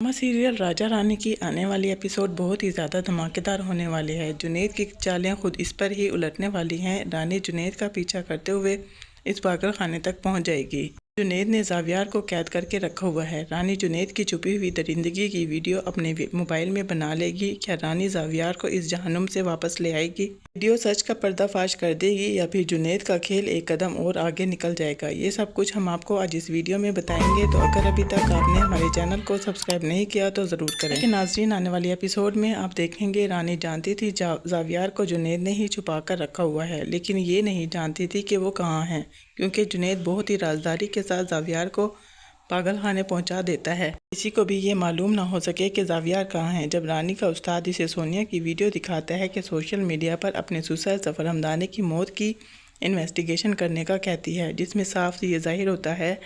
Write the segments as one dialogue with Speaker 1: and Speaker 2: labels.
Speaker 1: Drama serial Raja Rani की आने वाली एपिसोड बहुत ही ज़्यादा धमाकेदार होने वाली है। जुनैद की चालें खुद इस पर ही उलटने वाली हैं। रानी जुनैद का पीछा करते हुए इस पागल खाने तक पहुंच जाएगी। जुनैद ने ज़ावियार को कैद करके रखा हुआ है। रानी जुनैद की छुपी हुई दरिंदगी की वीडियो अपने मोबाइल में बना लेगी। क्या रानी ज़ावियार को इस जहन्नुम से वापस ले आएगी? वीडियो सच का पर्दाफाश कर देगी या फिर जुनैद का खेल एक कदम और आगे निकल जाएगा? ये सब कुछ हम आपको आज इस वीडियो में बताएंगे। तो अगर अभी तक आपने हमारे चैनल को सब्सक्राइब नहीं किया तो ज़रूर करें। कि नाज़रीन, आने वाली एपिसोड में आप देखेंगे रानी जानती थी ज़ावियार को जुनैद ने ही छुपा कर रखा हुआ है, लेकिन ये नहीं जानती थी कि वो कहाँ है, क्योंकि जुनैद बहुत ही राजदारी के साथ ज़ावियार को पागल खाने पहुंचा देता है। किसी को भी ये मालूम ना हो सके कि ज़ावियार कहाँ है। जब रानी का उस्ताद इसे सोनिया की वीडियो दिखाता है कि सोशल मीडिया पर अपने सुसर ज़फ़र हमदानी की मौत की इन्वेस्टिगेशन करने का कहती है, जिसमें साफ ये ज़ाहिर होता है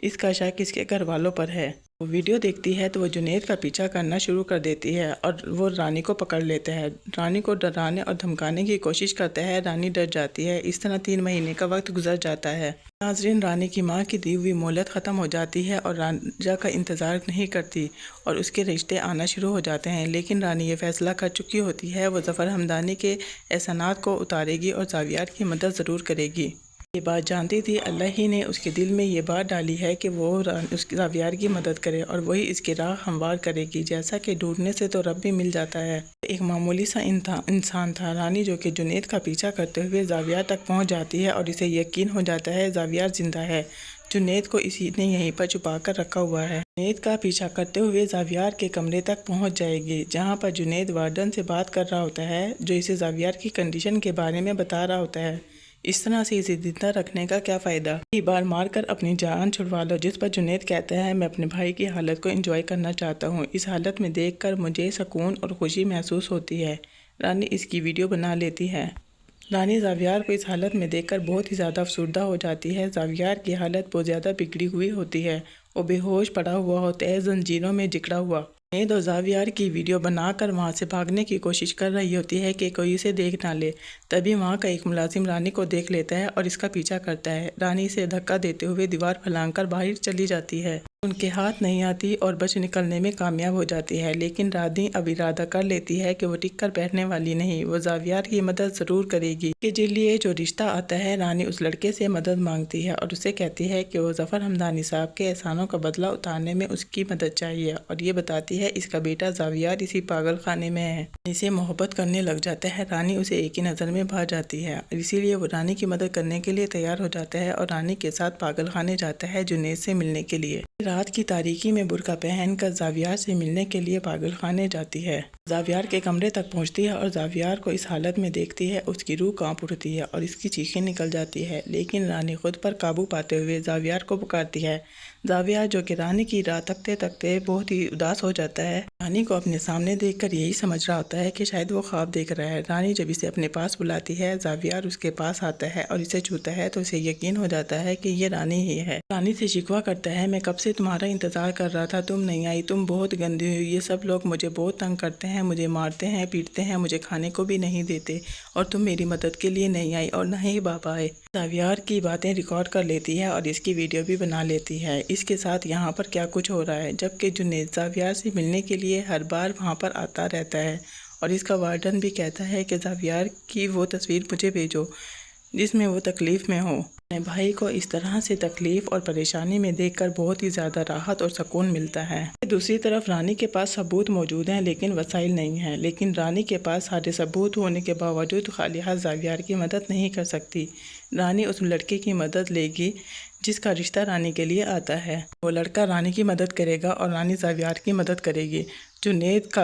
Speaker 1: इसका शक इसके घर वालों पर है। वो वीडियो देखती है तो वो जुनैद का पीछा करना शुरू कर देती है और वो रानी को पकड़ लेता है। रानी को डराने और धमकाने की कोशिश करता है। रानी डर जाती है। इस तरह 3 महीने का वक्त गुजर जाता है। नाज़रीन, रानी की माँ की दी हुई मोहलत ख़त्म हो जाती है और राजा का इंतज़ार नहीं करती और उसके रिश्ते आना शुरू हो जाते हैं। लेकिन रानी ये फ़ैसला कर चुकी होती है वो ज़फ़र हमदानी के एहसानात को उतारेगी और ज़ावियार की मदद ज़रूर करेगी। ये बात जानती थी, अल्लाह ही ने उसके दिल में ये बात डाली है कि वो उसकी ज़ावियार की मदद करे और वही इसकी राह हमवार करेगी। जैसा कि ढूंढने से तो रब भी मिल जाता है। एक मामूली सा इंसान था रानी, जो कि जुनैद का पीछा करते हुए ज़ावियार तक पहुंच जाती है और इसे यकीन हो जाता है ज़ावियार जिंदा है। जुनैद को इसी ने यहीं पर छुपा कर रखा हुआ है। जुनैद का पीछा करते हुए ज़ावियार के कमरे तक पहुंच जाएगी, जहां पर जुनैद वार्डन से बात कर रहा होता है, जो इसे ज़ावियार की कंडीशन के बारे में बता रहा होता है। इस तरह से इसे जिंदा रखने का क्या फ़ायदा, कई बार मार कर अपनी जान छुड़वा लो। जिस पर जुनैद कहता है, मैं अपने भाई की हालत को एंजॉय करना चाहता हूँ। इस हालत में देखकर मुझे सुकून और खुशी महसूस होती है। रानी इसकी वीडियो बना लेती है। रानी ज़ावियार को इस हालत में देखकर बहुत ही ज़्यादा अफसरदा हो जाती है। ज़ावियार की हालत बहुत ज़्यादा बिगड़ी हुई होती है। वो बेहोश पड़ा हुआ होता है, जंजीरों में जकड़ा हुआ। जुनैद और ज़ावियार की वीडियो बनाकर वहाँ से भागने की कोशिश कर रही होती है कि कोई इसे देख ना ले। तभी वहाँ का एक मुलाजिम रानी को देख लेता है और इसका पीछा करता है। रानी इसे धक्का देते हुए दीवार फैलाकर बाहर चली जाती है। उनके हाथ नहीं आती और बच निकलने में कामयाब हो जाती है। लेकिन रानी अब इरादा कर लेती है कि वो टिक कर बैठने वाली नहीं, वो ज़ावियार की मदद ज़रूर करेगी। कि जिसलिए जो रिश्ता आता है, रानी उस लड़के से मदद मांगती है और उसे कहती है कि वो ज़फ़र हमदानी साहब के एहसानों का बदला उतारने में उसकी मदद चाहिए, और ये बताती है इसका बेटा ज़ावियार इसी पागल खाने में है। इसे मोहब्बत करने लग जाता है। रानी उसे एक ही नज़र में भा जाती है, इसीलिए वो रानी की मदद करने के लिए तैयार हो जाता है और रानी के साथ पागल खाने जाता है जुनैद से मिलने के लिए। रात की तारीकी में बुर्का पहनकर ज़ावियार से मिलने के लिए पागल खाने जाती है। ज़ावियार के कमरे तक पहुंचती है और ज़ावियार को इस हालत में देखती है। उसकी रूह कांप उठती है और इसकी चीखें निकल जाती है। लेकिन रानी खुद पर काबू पाते हुए ज़ावियार को पुकारती है। ज़ावियार, जो कि रानी की राह तकते तकते बहुत ही उदास हो जाता है, रानी को अपने सामने देखकर यही समझ रहा होता है कि शायद वो ख्वाब देख रहा है। रानी जब इसे अपने पास बुलाती है, ज़ावियार उसके पास आता है और इसे छूता है तो इसे यकीन हो जाता है कि ये रानी ही है। रानी से शिकवा करता है, मैं कब से तुम्हारा इंतज़ार कर रहा था, तुम नहीं आई, तुम बहुत गंदी हुई। ये सब लोग मुझे बहुत तंग करते हैं, मुझे मारते हैं, पीटते हैं, मुझे खाने को भी नहीं देते, और तुम मेरी मदद के लिए नहीं आई और न ही बाबा आए। ज़ावियार की बातें रिकॉर्ड कर लेती है और इसकी वीडियो भी बना लेती है। इसके साथ यहाँ पर क्या कुछ हो रहा है, जबकि जुनैद ज़ावियार से मिलने के लिए हर बार वहाँ पर आता रहता है और इसका वार्डन भी कहता है कि ज़ावियार की वो तस्वीर मुझे भेजो जिसमें वो तकलीफ़ में हो। अपने भाई को इस तरह से तकलीफ़ और परेशानी में देखकर बहुत ही ज़्यादा राहत और सुकून मिलता है। दूसरी तरफ रानी के पास सबूत मौजूद हैं लेकिन वसाइल नहीं हैं। लेकिन रानी के पास सारे सबूत होने के बावजूद खाली हाथ ज़ावियार की मदद नहीं कर सकती। रानी उस लड़के की मदद लेगी जिसका रिश्ता रानी के लिए आता है। वो लड़का रानी की मदद करेगा और रानी ज़ावियार की मदद करेगी। जुनैद का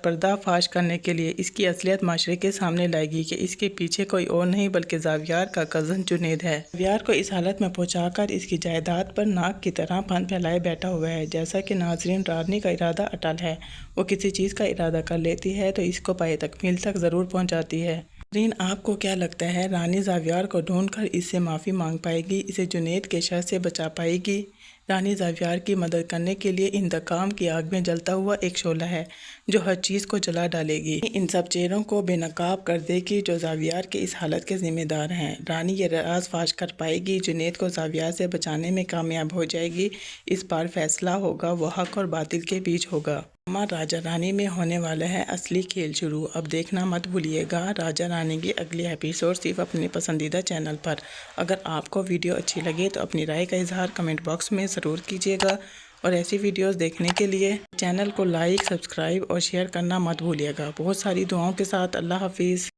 Speaker 1: पर्दाफाश करने के लिए इसकी असलियत माशरे के सामने लाएगी कि इसके पीछे कोई और नहीं बल्कि ज़ावियार का कज़न जुनैद है। ज़ावियार को इस हालत में पहुंचाकर इसकी जायदाद पर नाक की तरह फन फैलाए बैठा हुआ है। जैसा कि नाज़रीन, रानी का इरादा अटल है। वो किसी चीज़ का इरादा कर लेती है तो इसको पाए तकमील तक ज़रूर पहुँचाती है। नाज़रीन, आपको क्या लगता है, रानी ज़ावियार को ढूंढकर इससे माफ़ी मांग पाएगी, इसे जुनैद के शर से बचा पाएगी? رانی زاویار کی مدد کرنے کے لیے انتقام کی آگ میں جلتا ہوا ایک شعلہ ہے جو ہر چیز کو جلا ڈالے گی۔ ان سب چہروں کو بے نقاب کر دے گی جو زاویار کے اس حالت کے ذمہ دار ہیں۔ رانی یہ راز فاش کر پائے گی، جنید کو زاویار سے بچانے میں کامیاب ہو جائے گی۔ اس بار فیصلہ ہوگا وہ حق اور باطل کے بیچ ہوگا۔ ڈرامہ راجہ رانی میں ہونے والا ہے اصلی کھیل شروع۔ اب دیکھنا مت بھولیے گا راجہ رانی کی اگلی ایپیسوڈ صرف اپنے پسندیدہ چینل پر۔ اگر آپ کو ویڈیو اچھی لگے تو اپنی رائے کا اظہار کمنٹ باکس میں ضرور کیجیے گا، اور ایسی ویڈیوز دیکھنے کے لیے چینل کو لائک، سبسکرائب اور شیئر کرنا مت بھولیے گا۔ بہت ساری دعاؤں کے ساتھ اللہ حافظ۔